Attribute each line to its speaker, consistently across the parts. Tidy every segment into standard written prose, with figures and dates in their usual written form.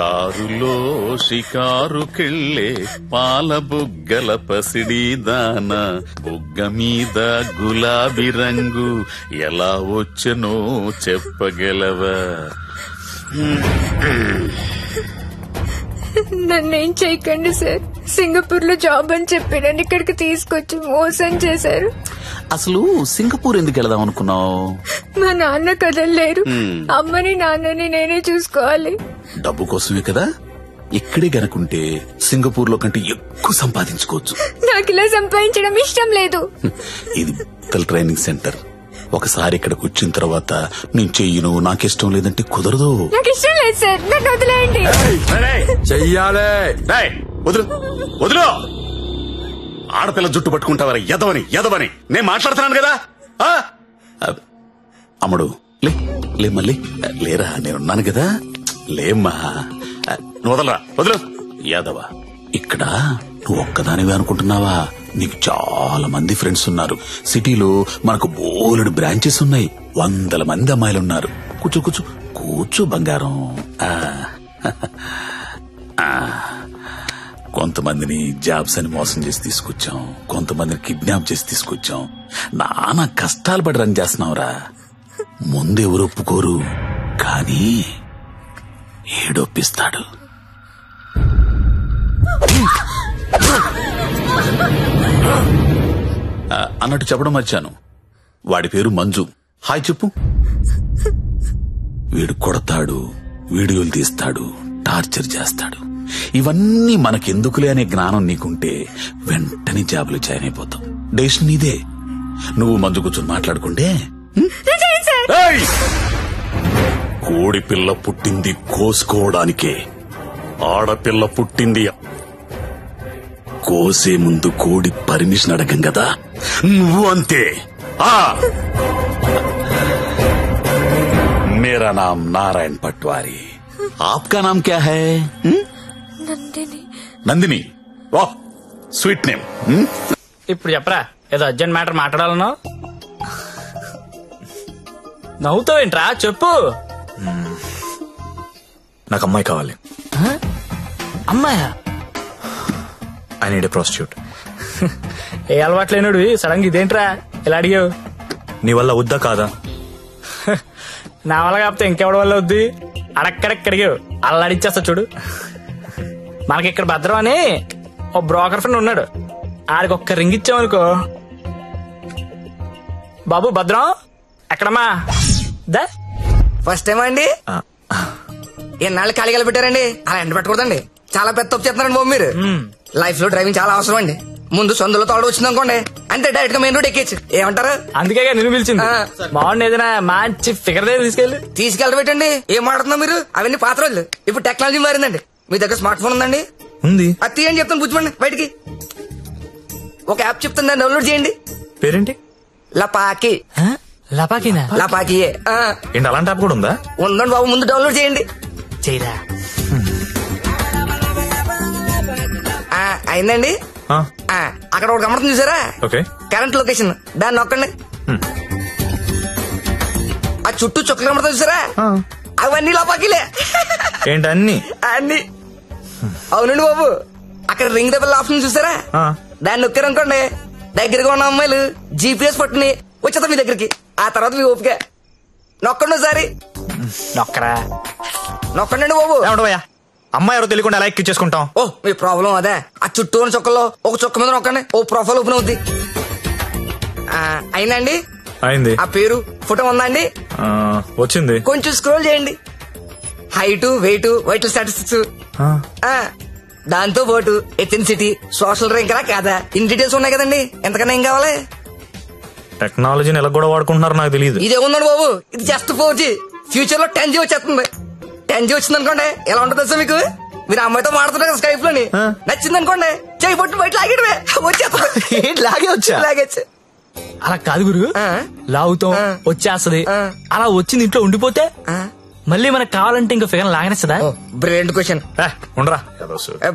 Speaker 1: కారులో షికారుకెళ్ళే పాల బుగ్గల పసిడి దాన బుగ్గ మీద గులాబీ రంగు ఎలా వచ్చనో చెప్పగలవా?
Speaker 2: నన్నేం చేయకండి సార్. సింగపూర్ లో జాబ్ అని చెప్పి నన్ను ఇక్కడికి తీసుకొచ్చి మోసం చేశారు.
Speaker 1: అసలు సింగపూర్ ఎందుకు వెళదాం అనుకున్నావు?
Speaker 2: మా నాన్న కదలలేరు. అమ్మని నాన్నని నేనే చూసుకోవాలి.
Speaker 1: డబ్బు కోసమే కదా. ఇక్కడే గనుకుంటే సింగపూర్ లో కంటే ఎక్కువ సంపాదించుకోవచ్చు.
Speaker 2: నాకు ఇలా సంపాదించడం ఇష్టం లేదు.
Speaker 1: ఇది ట్రైనింగ్ సెంటర్. ఒకసారి ఇక్కడికి వచ్చిన తర్వాత నేను చెయ్యను, నాకిష్టం లేదంటే కుదరదు.
Speaker 2: నాకు ఇష్టం లేదు సార్, నన్ను వదిలేయండి.
Speaker 3: చెయ్యాలే.
Speaker 1: వదులు వదులు. ఆడపిల్ల జుట్టు పట్టుకుంటావరా ఎదవని నేను మాట్లాడుతున్నాను కదా. అమ్ముడు లే మళ్ళీ లేరా, నేనున్నాను కదా. లేమ్మా, నువ్వు వదలరా, వదులు. యాదవ, ఇక్కడ నువ్వు ఒక్కదానివే అనుకుంటున్నావా? నీకు చాలా మంది ఫ్రెండ్స్ ఉన్నారు. సిటీలో మనకు బోలెడు బ్రాంచెస్ ఉన్నాయి. 100 మంది అమ్మాయిలున్నారు. కూర్చో కూర్చో కూర్చో బంగారం. కొంతమందిని జాబ్స్ అని మోసం చేసి తీసుకొచ్చాం, కొంతమందిని కిడ్నాప్ చేసి తీసుకొచ్చాం. నానా కష్టాలు పడి రన్ చేస్తున్నావురా. ముందెవరు ఒప్పుకోరు, కానీ ఏడొప్పిస్తాడు. అన్నట్టు చెప్పడం మర్చాను, వాడి పేరు మంజు. హాయ్ చెప్పు. వీడు కొడతాడు, వీడియోలు తీస్తాడు, టార్చర్ చేస్తాడు. ఇవన్నీ మనకెందుకులే అనే జ్ఞానం నీకుంటే వెంటనే జాబులు జాయిన్ అయిపోతాం. డెసిషన్ నీదే. నువ్వు మంజు కూర్చొని మాట్లాడుకుంటే. కోడి పిల్ల పుట్టింది కోసుకోవడానికే, ఆడపిల్ల పుట్టింది కోసే ముందు కోడి పర్మిషన్ అడగం కదా. నువ్వు అంతే. मेरा नाम नारायण पटवारी, आपका नाम क्या है?
Speaker 2: నందిని.
Speaker 1: నందిని, వాహ్ స్వీట్ నేమ్.
Speaker 4: ఇప్పుడు చెప్పరా, ఏదో అర్జెంట్ మ్యాటర్ మాట్లాడాలన్నావు. నవ్వుతావేంట్రా, చెప్పు.
Speaker 3: నాకు అమ్మాయి కావాలి.
Speaker 4: అమ్మాయా?
Speaker 3: I need a prostitute.
Speaker 4: ఏ అలవాటు లేనుడు సడన్ గా ఇదేంట్రా ఇలా అడిగావు?
Speaker 3: నీ వల్ల వద్దా కాదా?
Speaker 4: నా వల్ల కాకపోతే ఇంకెవడి వల్ల వద్ది? అడక్కడక్కడిగావు, అలా అడిచేస్తా చూడు. మనకి ఇక్కడ భద్రం అని ఓ బ్రోకర్ ఫ్రెండ్ ఉన్నాడు. ఆడికి ఒక్క రింగ్ ఇచ్చామనుకో, బాబు భద్రం ఎక్కడమ్మా దా.
Speaker 5: ఫస్ట్ టైం అండి? ఎన్నాళ్ళు ఖాళీగా పెట్టారండి? అలా ఎండ పెట్టకూడదండి, చాలా పెద్ద తప్పు చేస్తున్నారండి బాబు మీరు. లైఫ్ లో డ్రైవింగ్ చాలా అవసరం అండి. ముందు సొందులో తోడు వచ్చింది అనుకోండి, అంటే డైరెక్ట్ గా మెయిన్ రోడ్ ఎక్కేచ్చు. ఏమంటారు?
Speaker 4: అందుకే నిన్ను పిలిచింది. బాగుంది, ఏదైనా మంచి ఫిగర్ దగ్గర
Speaker 5: తీసుకెళ్ళబెట్టండి. ఏం మాడుతున్నా మీరు? అవన్నీ పాత రోజులు. ఇప్పుడు టెక్నాలజీ మారిందండి. మీ దగ్గర స్మార్ట్ ఫోన్ ఉందండి?
Speaker 3: ఉంది.
Speaker 5: అది తీయండి చెప్తాను, బుజ్జిమండి బయటికి. ఒక యాప్ చెప్తాను, దాన్ని డౌన్లోడ్ చేయండి.
Speaker 3: పేరేంటి?
Speaker 5: లపాకి.
Speaker 4: లపాకినా?
Speaker 5: లపాకియే.
Speaker 3: ఏంటి అలాంటి యాప్ కూడా ఉందా?
Speaker 5: ఉందండి బాబు, ముందు డౌన్లోడ్ చేయండి.
Speaker 4: చేయరా.
Speaker 5: అయిందండి. అక్కడ ఒకటి గమనింది చూసారా? కరెంట్ లొకేషన్, దాన్ని నొక్కండి. ఆ చుట్టూ చుక్కలు కనబడతా చూసారా? అవన్నీ లపాకిలే.
Speaker 3: ఏంటి అన్ని?
Speaker 5: అన్ని. అవునండి బాబు, అక్కడ రింగ్ ద బెల్ ఆప్షన్ చూసారా? దాన్ని నొక్కారనుకోండి, దగ్గరగా ఉన్న అమ్మాయిలు GPS పట్టుని వచ్చేస్తా మీ దగ్గరికి. ఆ తర్వాత మీ ఓపిక. నొక్కండి ఒకసారి.
Speaker 4: నొక్కరా.
Speaker 5: నొక్కండి బాబు.
Speaker 3: అమ్మాయి ఎవరో తెలియకుండా ఎలా ఎక్కించేసుకుంటాం?
Speaker 5: ఓ మీ ప్రాబ్లం అదే. ఆ చుట్టూ ఉన్న చుక్కల్లో ఒక చుక్క మీద నొక్కండి, ఓ ప్రొఫైల్ ఓపెన్ అవుద్ది. అయిందండి?
Speaker 3: అయింది.
Speaker 5: ఆ పేరు ఫోటో ఉందా అండి?
Speaker 3: వచ్చింది.
Speaker 5: కొంచెం స్క్రోల్ చేయండి. హైట్, వెయిట్, వైటల్ స్టాటిస్టిక్స్, దాంతో పాటు ఎథెన్సిటీ, సోషల్ ర్యాంక్ రా కాదా, ఇన్ డీటెయిల్స్ ఉన్నాయి కదండి. ఎంతకన్నా ఏం కావాలి?
Speaker 3: టెక్నాలజీని ఎలా కూడా వాడుకుంటున్నారో నాకు తెలియదు.
Speaker 5: ఇదే ఉందండి బాబు, ఇది జస్ట్ 4G. ఫ్యూచర్ లో 10G వచ్చేస్తుంది. 10G వచ్చింది అనుకోండి, ఎలా ఉంటుంది సార్ మీకు? మీరు అమ్మాయితో మాడుతున్నారు కదా స్కైప్ లోని, నచ్చింది అనుకోండి, చేయి పట్టు బయట లాగేయడమే, వచ్చేస్తుంది. లాగేచ్చు.
Speaker 4: అలా కాదు గురు, లాగుతాం వచ్చేస్తది. అలా వచ్చింది ఇంట్లో ఉండిపోతే మళ్ళీ మనకు కావాలంటే ఇంకో ఫిగర్ లాగనేస్తుందా?
Speaker 5: Brilliant question.
Speaker 3: ఉండరా,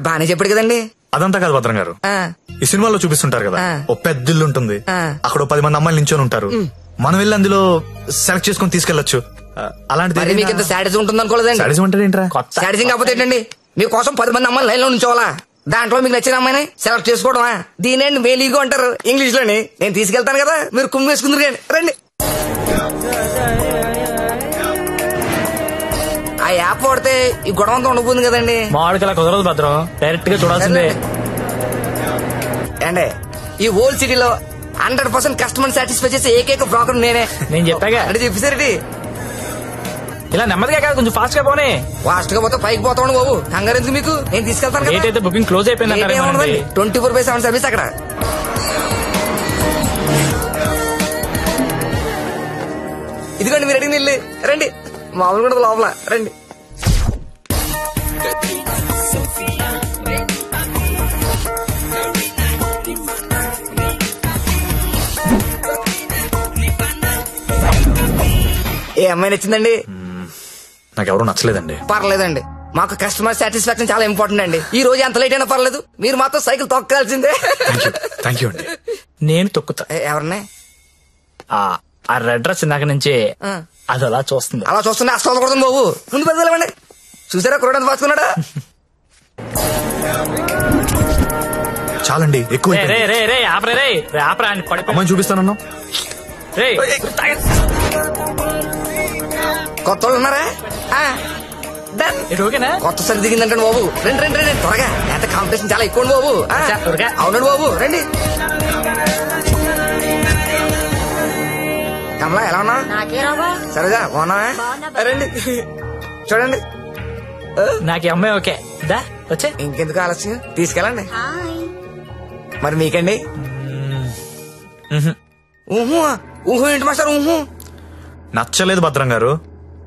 Speaker 5: బానే చెప్పాడు కదండి.
Speaker 3: అదంతా కాదు భద్రం గారు, ఈ సినిమాలో చూపిస్తుంటారు కదా, ఓ పెద్ద ఇల్లు ఉంటుంది, అక్కడ 10 మంది అమ్మాయిలు నించొని ఉంటారు. మనం వెళ్ళి అందులో సెలెక్ట్ చేసుకుని తీసుకెళ్లొచ్చు. అలాంటిది
Speaker 5: మరి మీకు ఇంత శాడిజం ఉంటుంది అనుకోలేదండి.
Speaker 3: శాడిజం అంటే ఏంట్రా?
Speaker 5: శాడిజం కాకపోతే ఏంటండి, మీకోసం 10 మంది అమ్మాయిలు లైన్ లో ఉంచోవాలా, దాంట్లో మీకు నచ్చిన అమ్మాయిని సెలెక్ట్ చేసుకోవడమా? దీనేండి మేలీగో అంటారు ఇంగ్లీష్ లోని. నేను తీసుకెళ్తాను కదా, మీరు కుమ్మి వేసుకుందరు కానీ రండి. ఆ యాప్ వాడితే ఈ గొడవ అంతా ఉండబోతుంది కదండి.
Speaker 4: మామిడికి అలా కుదరదు భద్రం, డైరెక్ట్ గా చూడాల్సిందే.
Speaker 5: అండి ఈ ఓల్డ్ సిటీలో 100% కస్టమర్ సాటిస్ఫై చేసే ఏకైక బ్రోకర్ నేనే.
Speaker 4: నేను చెప్పాగా
Speaker 5: అంటే చెప్పేసరికి
Speaker 4: ఇలా నెమ్మదిగా కాదు, కొంచెం ఫాస్ట్ గా పోనీ.
Speaker 5: ఫాస్ట్ గా పోతే పైకి పోతాను బాబు, కంగారు ఎందుకు మీకు, నేను తీసుకెళ్తాను
Speaker 4: డేట్ అయితే బుకింగ్ క్లోజ్ అయిపోయింది.
Speaker 5: 24/7 సర్వీస్ అక్కడ. ఇదిగోండి మీరు అడిగిన ఇల్లు, రండి. మామూలు కూడా లోపల రండి. ఏ అమ్మాయి నచ్చిందండి?
Speaker 3: నాకెవరూ నచ్చలేదండి.
Speaker 5: పర్లేదండి, మాకు కస్టమర్ సాటిస్ఫాక్షన్ చాలా ఇంపార్టెంట్ అండి. ఈ రోజు ఎంత లేట్ అయినా పర్లేదు, మీరు మాత్రం సైకిల్ తొక్కాల్సిందే.
Speaker 3: థ్యాంక్ యూ అండి.
Speaker 4: నేను తొక్కుతా.
Speaker 5: ఎవరిని?
Speaker 4: ఆ రెడ్ డ్రెస్ ఇందాక నుంచి అది అలా చూస్తుంది.
Speaker 5: అలా చూస్తుంటే అసలు కొడుతుంది బాబు, ముందు పెద్దలేమండి. చూసారా కురడానికి పాసుకున్నాడా?
Speaker 3: చాలండి, ఎక్కువ అమ్మాయిని చూపిస్తానన్నా.
Speaker 5: కొత్త వాళ్ళు ఉన్నారా?
Speaker 4: ఓకేనా?
Speaker 5: కొత్త సరి దిగిందంటే బాబు, రండి రండి రండి త్వరగా, ఎంత కాంపిటీషన్ చాలా ఎక్కువ బాబు. అవునండి బాబు, రండి. కమలా ఎలా ఉన్నా? సరేగా బాగున్నా? రండి చూడండి.
Speaker 4: నాకు అమ్మాయి ఓకే, దా వచ్చే.
Speaker 5: ఇంకెందుకు ఆలస్యం, తీసుకెళ్ళండి. మరి మీకండి? ఊహు ఊహు ఏంటి మాస్టర్? ఊహు
Speaker 3: నచ్చలేదు భద్రం గారు.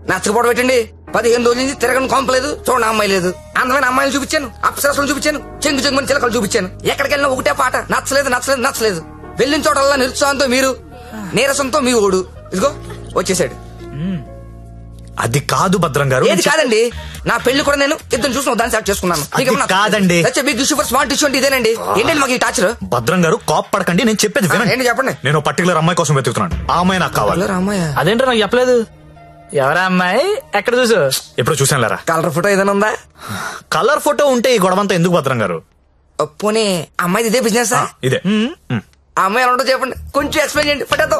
Speaker 5: నచ్చకపోవడం పెట్టండి. 15 రోజుల నుంచి తిరగని కొంపలేదు, చూడండి అమ్మాయి లేదు. అందమైన అమ్మాయిలు చూపించాను, అప్సరసలు చూపించాను, చెంగు చెంగుని చిలకలు చూపించాను. ఎక్కడికి వెళ్ళినా ఒకటే పాట, నచ్చలేదు నచ్చలేదు నచ్చలేదు. వెళ్ళిన చోటల్లా నిరుత్సాహంతో మీరు, నీరసంతో మీ ఓడు. ఇదిగో వచ్చేసాడు.
Speaker 3: అది కాదు భద్రం గారు.
Speaker 5: ఏది కాదండి, నా పెళ్లి కూడా నేను ఇద్దరు చూసిన దాన్ని సెలెక్ట్ చేసుకున్నాను.
Speaker 3: కాదండి,
Speaker 5: బిగ్ సూపర్ స్మార్ట్ ఇష్యూ అంటే ఇదేనండి. ఏంటండి మాకు ఈ టాచర్?
Speaker 3: భద్రం గారు కాప్ పడకండి, నేను చెప్పేది వినండి.
Speaker 5: ఏంటి చెప్పండి.
Speaker 3: నేను పర్టికులర్ అమ్మాయి కోసం వెతుకుతున్నాను, ఆ అమ్మాయి నాకు కావాలి.
Speaker 4: అదేంటో నాకు చెప్పలేదు. ఎవరా అమ్మాయి? ఎక్కడ చూసు?
Speaker 3: ఎప్పుడు చూసాను లేరా.
Speaker 5: కలర్ ఫోటో ఏదైనా ఉందా?
Speaker 3: కలర్ ఫోటో ఉంటే ఈ గొడవంతా ఎందుకు భద్రం గారు?
Speaker 5: పోనీ అమ్మాయి ఇదే బిజినెస్?
Speaker 3: ఇదే.
Speaker 5: ఆ అమ్మాయి ఎలా ఉంటుందో చెప్పండి, కొంచెం ఎక్స్ప్లెయిన్ చేయండి ఫోటోతో.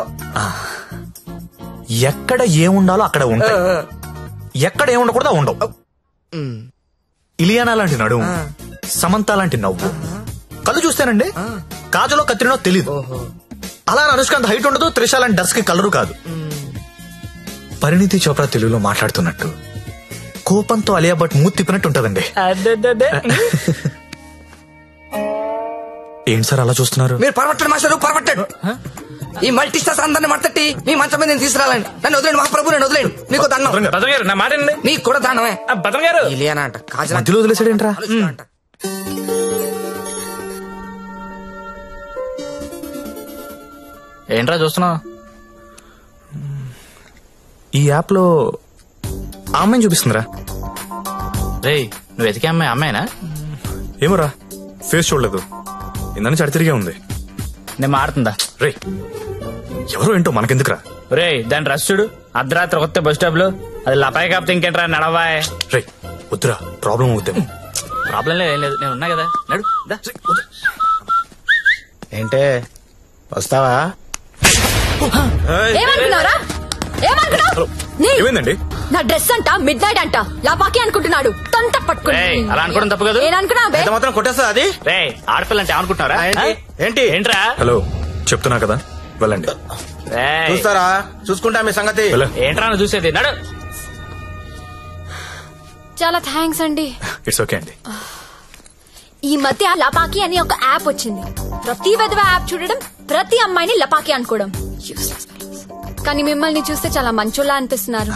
Speaker 3: ఎక్కడ ఏముండాలో అక్కడ ఉంటాయి, ఎక్కడ ఏముండకూడదు ఉండవు. ఇలియానా లాంటి నడుము, సమంత లాంటి నవ్వు, కళ్ళు చూస్తానండి కాజలో కత్తిరినో తెలీదు. అలా అనుష్కాంత్ హైట్ ఉండదు, త్రిష లాంటి డ్రెస్ కి కలరు కాదు. పరిణితి చోప్రా తెలుగులో మాట్లాడుతున్నట్టు, కోపంతో అలియా భట్ మూతి తిప్పినట్టు ఉంటదండి. ఏంటి సార్ అలా చూస్తున్నారు?
Speaker 5: మీరు పరమట్టండి మాస్టర్, పరమట్టండి. ఈ మల్టీ స్టార్స్ అందరిని మట్టట్టి మీ మంచం మీద నేను తీసుకురాలండి. నన్ను వదిలేండి మహాప్రభు, నేను వదిలేండి. మీకు దండం.
Speaker 4: నా మాట
Speaker 5: మీకు కూడా దండమే.
Speaker 4: భద్రం గారు
Speaker 5: ఇలియానా అంట, కాజల్
Speaker 3: మధ్యలో వదిలేసాడేంట్రా?
Speaker 5: అంట.
Speaker 4: ఏంట్రా చూస్తున్నావు?
Speaker 3: ఈ యాప్ లో ఆ అమ్మాయిని చూపిస్తుందిరా.
Speaker 4: రేయ్, నువ్వు వెతికే అమ్మాయి అమ్మాయినా?
Speaker 3: ఏమోరా, ఫేస్ చూడలేదు, ఇందని చడి తిరిగే ఉంది.
Speaker 4: నేను మాడుతుందా?
Speaker 3: రే ఎవరో ఏంటో మనకెందుకురా.
Speaker 4: రే దాని రష్ చూడు, అర్ధరాత్రి కొత్త బస్ స్టాప్ లో. అది లపాయి కాపుతే ఇంకేంట్రా, నడవాయ్.
Speaker 3: రే వద్దురా, ప్రాబ్లం అవుతాము.
Speaker 4: ప్రాబ్లం లేదు, ఏం లేదు, నేను ఉన్నా కదా, నడు.
Speaker 6: ఏంటే వస్తావా?
Speaker 2: ఏమనుకున్నారా?
Speaker 3: ఏమైందండి?
Speaker 2: నా డ్రెస్ అంట మిడ్ నైట్ అంట లాపాకి అనుకుంటున్నాడు. తొంత పట్టుకుని
Speaker 4: అలా అనుకోవడం తప్పు కదా.
Speaker 2: ఏమనుకున్నా
Speaker 6: మాత్రం కొట్టేస్తా అది.
Speaker 4: రే ఆడపిల్ల అంటే ఏమనుకుంటున్నారా?
Speaker 6: ఏంటి
Speaker 4: ఏంట్రా?
Speaker 3: హలో చెప్తున్నా కదా, వెళ్ళండి.
Speaker 6: చూస్తారా, చూసుకుంటా మీ సంగతి.
Speaker 4: ఏంట్రా నువ్వు చూసేది, నడు.
Speaker 2: చాలా థ్యాంక్స్ అండి.
Speaker 3: ఇట్స్ ఓకే అండి.
Speaker 2: ఈ మధ్య లపాకి అని ఒక యాప్ వచ్చింది. ప్రతి విధవ యాప్ చూడడం, ప్రతి అమ్మాయిని లపాకి అనుకోవడం. కానీ మిమ్మల్ని చూస్తే చాలా మంచోళ్ళ అనిపిస్తున్నారు.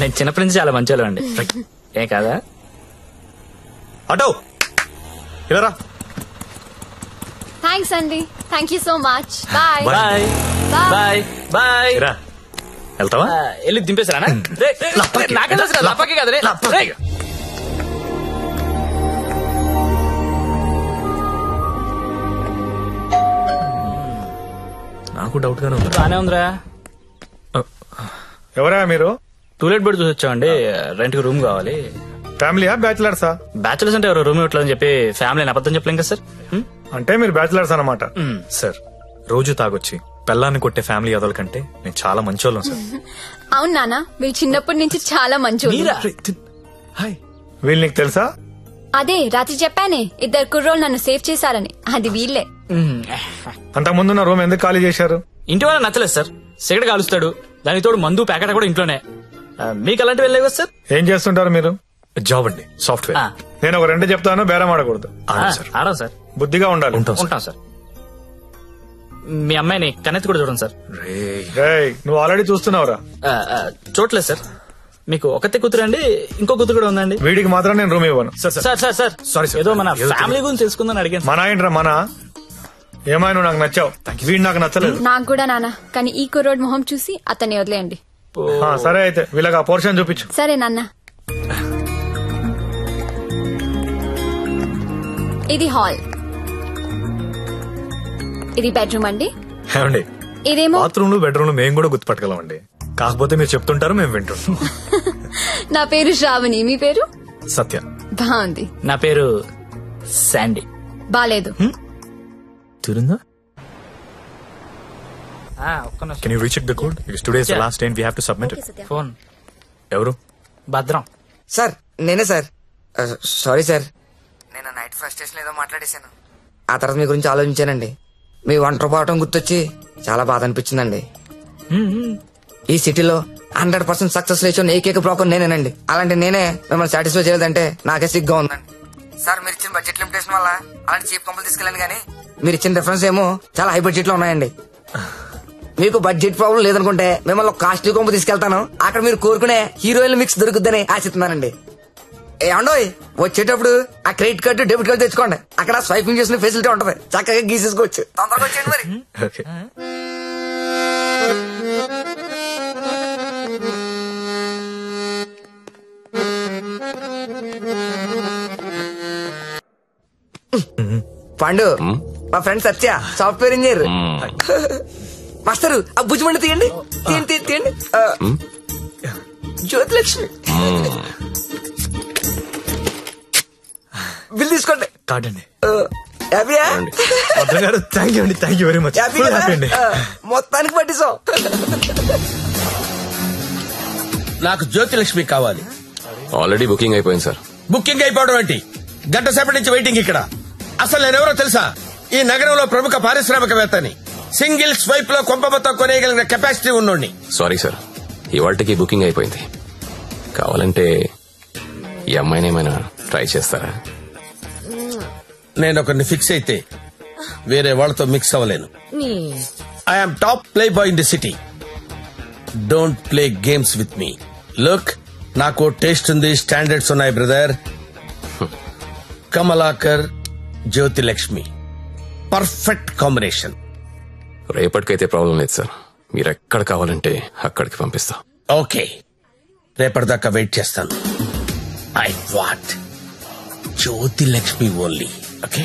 Speaker 4: నేను చిన్నప్పటి నుంచి చాలా మంచోళ్ళం అండి. ఏ కాదా?
Speaker 3: అటో ఇలా
Speaker 2: థ్యాంక్స్ అండి, thank you so much. Bye
Speaker 4: bye bye bye.
Speaker 3: వెళ్తావా?
Speaker 4: వెళ్ళి దింపేసారా? లపాకి కదా రే.
Speaker 3: నాకు డౌట్ గానే ఉంది.
Speaker 4: బానే ఉందిరా.
Speaker 3: ఎవరా మీరు?
Speaker 4: టూలెట్ బెడ్ చూసి వచ్చామండి. రెంట్ కి రూమ్ కావాలి.
Speaker 3: ఫ్యామిలీయా బ్యాచిలర్సా?
Speaker 4: బ్యాచులర్స్ అంటే ఎవరు రూమ్ ఇవ్వట్లేదని చెప్పి ఫ్యామిలీ అబద్ధం చెప్పలేం కదా సార్.
Speaker 3: అంటే మీరు బ్యాచిలర్స్ అన్నమాట. సార్ రోజు తాగొచ్చి పెళ్ళాన్ని కొట్టే ఫ్యామిలీ అదల కంటే నేను చాలా మంచోళ్ళం సార్.
Speaker 2: అవును నాన్న, మీరు చిన్నప్పటి నుంచి చాలా మంచోళ్ళు.
Speaker 3: వీళ్ళు నీకు తెలుసా?
Speaker 2: అదే రాత్రి చెప్పానే, 2 కుర్రోళ్ళు నన్ను సేవ్ చేశారని, అది వీళ్ళే.
Speaker 3: అంతకుముందున్న రూమ్ ఎందుకు ఖాళీ చేశారు?
Speaker 4: ఇంటి వాళ్ళ నచ్చలేదు సార్. సిగరెట్ కాలుస్తాడు, దానికి తోడు మందు ప్యాకెట్ కూడా ఇంట్లోనే. మీకు అలాంటివి వెళ్ళలేవు కదా సార్?
Speaker 3: ఏం చేస్తుంటారు మీరు? జాబ్ అండి, సాఫ్ట్వేర్. నేను ఒక 2 చెప్తాను, బేరం ఆడకూడదు.
Speaker 4: ఆడా సార్,
Speaker 3: బుద్ధిగా ఉండాలి.
Speaker 4: ఉంటాం సార్. మీ అమ్మాయిని కన్నెత్తి కూడా చూడండి సార్.
Speaker 3: నువ్వు ఆల్రెడీ చూస్తున్నావురా?
Speaker 4: చూడలేదు సార్. మీకు ఒకతే కూతురు అండి, ఇంకో కూతురు కూడా ఉందండి.
Speaker 3: వీడికి మాత్రం నేను రూమ్ ఇవ్వను.
Speaker 4: సార్ సారీ, ఏదో మన ఫ్యామిలీ గురించి తెలుసుకుందని అడిగాను.
Speaker 3: మన ఏంట్రా మన? ఏమైనా నువ్వు నాకు నచ్చావు, వీడు నాకు నచ్చలేదు.
Speaker 2: నాకు కూడా నాన్న, కానీ ఈ కుర్రోడ్ మొహం చూసి అతన్ని వదిలేయండి.
Speaker 3: సరే అయితే వీళ్ళకి ఆ పోర్షన్ చూపించు.
Speaker 2: సరే నాన్న. ఇది హాల్, ఇది బెడ్రూమ్ అండి.
Speaker 3: ఏమండి,
Speaker 2: ఇదేమో
Speaker 3: బాత్రూమ్ లో బెడ్రూమ్ లో మేము కూడా గుర్తుపట్టగలం అండి. కాకపోతే మీరు చెప్తుంటారు, మేము వింటుంటాం.
Speaker 2: నా పేరు శ్రావణి, మీ పేరు?
Speaker 3: సత్య.
Speaker 2: బాగుంది.
Speaker 4: నా పేరు శాండీ.
Speaker 2: బాలేదు.
Speaker 3: తిరుందా?
Speaker 4: ఒక్క నిమిషం.
Speaker 3: Can you recheck the code? Because today is the last day and we have to submit it.
Speaker 4: Phone
Speaker 3: ఎవరు?
Speaker 4: భద్రం.
Speaker 5: సార్ నేనే సార్. సారీ సార్, నేను నైట్ ఫ్రస్ట్రేషన్ ఏదో మాట్లాడేశాను. ఆ తర్వాత మీ గురించి ఆలోచించానండి. మీ ఒంటరి పోవటం గుర్తొచ్చి చాలా బాధ అనిపించిందండి. ఈ సిటీలో 100% సక్సెస్ రేషియో ఏకైక బ్రోకర్ నేనేనండి. అలాంటి నేనే మిమ్మల్ని సాటిస్ఫై చేయలేదంటే నాకే సిగ్గా ఉందండి. సార్ మీరు ఇచ్చిన బడ్జెట్ లిమిటేషన్ వల్ల అలాంటి చీప్ కంపెనీ తీసుకెళ్ళండి, కానీ మీరు ఇచ్చిన రిఫరెన్స్ ఏమో చాలా హై బడ్జెట్ లో ఉన్నాయండి. మీకు బడ్జెట్ ప్రాబ్లం లేదనుకుంటే మిమ్మల్ని కాస్ట్లీ కొంపు తీసుకెళ్తాను. అక్కడ మీరు కోరుకునే హీరోయిన్ మిక్స్ దొరుకుద్దని ఆశిస్తున్నానండి. ఏమండోయ్, వచ్చేటప్పుడు ఆ క్రెడిట్ కార్డు డెబిట్ కార్డు తెచ్చుకోండి. అక్కడ స్వైపింగ్ చేసిన ఫెసిలిటీ ఉంటది, చక్కగా గీసేసుకోవచ్చు. తొందరగా వచ్చేయండి మరి.
Speaker 3: Okay.
Speaker 5: పండు, మా ఫ్రెండ్ సత్య, సాఫ్ట్వేర్ ఇంజనీర్. మాస్టరు ఆ భుజమండి తీయండి, తీయండి తీయండి. జ్యోతిలక్ష్మి బిల్ తీసుకోండి.
Speaker 3: కార్డ్ అండి.
Speaker 5: హ్యాపీయా?
Speaker 3: థ్యాంక్ యూ అండి, thank you very much.
Speaker 5: Happy అండి. మొత్తానికి పట్టిస్తాం.
Speaker 6: నాకు జ్యోతిలక్ష్మి కావాలి.
Speaker 7: ఆల్రెడీ బుకింగ్ అయిపోయింది సార్.
Speaker 6: బుకింగ్ అయిపోవడం ఏంటి? గంట సేపటి నుంచి వెయిటింగ్ ఇక్కడ. అసలు నేనెవరో తెలుసా? ఈ నగరంలో ప్రముఖ పారిశ్రామికవేత్తని. సింగిల్ స్వైప్ లో కొంప మొత్తం కొనేయగలిగిన కెపాసిటీ ఉన్నోడిని.
Speaker 7: సారీ సార్, ఇవాళకి బుకింగ్ అయిపోయింది. కావాలంటే ఈ అమ్మాయిని ఏమైనా ట్రై చేస్తారా?
Speaker 6: నేను ఒకరిని ఫిక్స్ అయితే వేరే వాళ్ళతో మిక్స్ అవ్వలేను. I'm top playboy in the city. Don't play games with me. Look, నాకు టేస్ట్ ఉంది, స్టాండర్డ్స్ ఉన్నాయి brother. Kamalakar, Jyothilakshmi, perfect combination.
Speaker 7: రేపటికైతే ప్రాబ్లం లేదు సార్, మీరు ఎక్కడ కావాలంటే అక్కడికి పంపిస్తా.
Speaker 6: ఓకే, రేపటిదాకా వెయిట్ చేస్తాను. I want Jyothilakshmi only. Okay,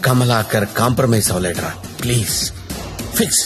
Speaker 6: Kamalakar compromise అవ్వలేడరా ప్లీజ్. ఫిక్స్.